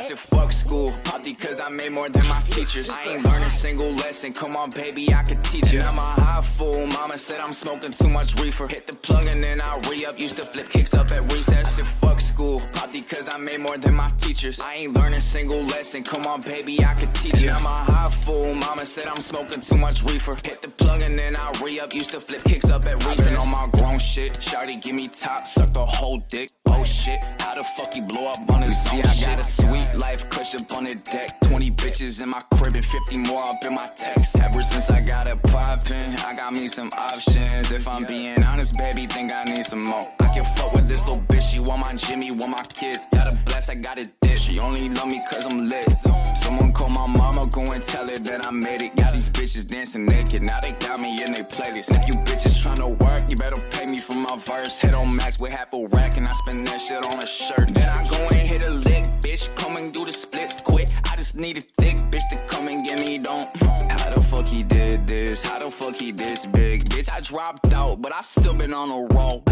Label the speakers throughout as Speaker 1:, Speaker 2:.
Speaker 1: said fuck school, probably cause I made more than my teachers. I ain't learned a single lesson, come on baby, I could teach it. I'm a high fool, mama said I'm smoking too much reefer. Hit the plug and then I re-up, used to flip kicks up at recess. I said fuck school, probably cause I made more than my teachers. I ain't learned a single lesson, come on baby, I could teach it. I'm a high fool, mama said I'm smoking too much reefer. Hit the plug and then I re-up, used to flip kicks up at recess. I've been on my grown shit, shawty give me top, suck the whole dick. Oh shit, how the fuck he blow up on his own shit? I got a sweet life, cush up on the deck. 20 bitches in my crib and 50 more up in my text. Ever since I got it poppin', I got me some options. If I'm being honest, baby, think I need some more. I can fuck with this little bitch, she want my Jimmy, want my kids. Got a blast, I got a dish, she only love me cause I'm lit. Someone call my mama, go and tell her that I made it. Got these bitches dancing naked, now they got me in they playlist. If you bitches tryna work, you better pay me for my verse. Head on max with half a rack and I spend that shit on a shirt. Then I go and hit a lick, bitch, come and do the splits quick. I just need a thick bitch to come and get me don't. How the fuck he did this? How the fuck he this big? Bitch, I dropped out, but I still been on a roll.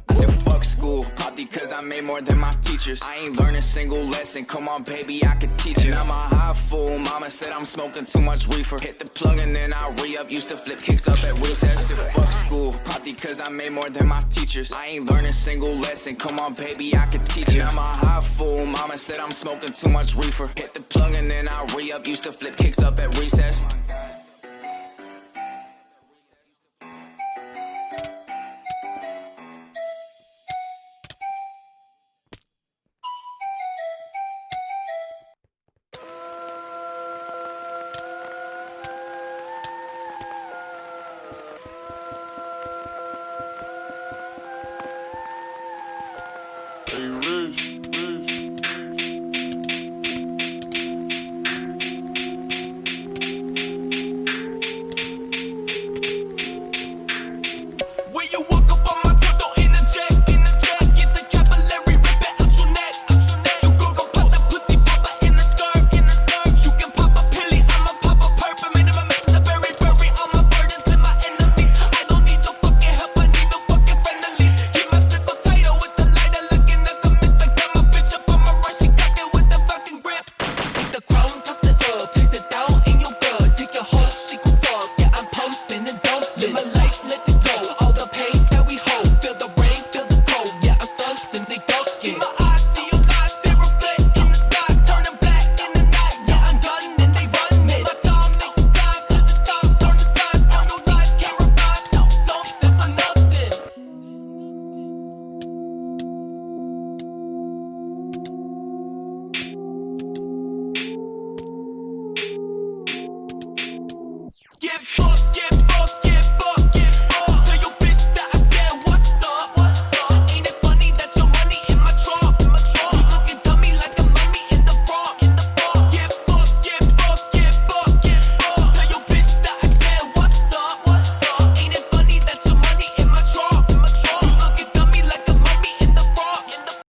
Speaker 1: I said fuck school, probably cause I made more than my teachers. I ain't learned a single lesson, come on baby, I could teach it. And I'm a high fool, mama said I'm smoking too much reefer. Hit the plug and then I re-up, used to flip kicks up at recess. I said fuck school, probably cause I made more than my teachers. I ain't learned a single lesson, come on baby, I could teach it. And I'm a high fool, mama said I'm smoking too much reefer. Hit the plug and then I re-up, used to flip kicks up at recess.
Speaker 2: Hey, Rich.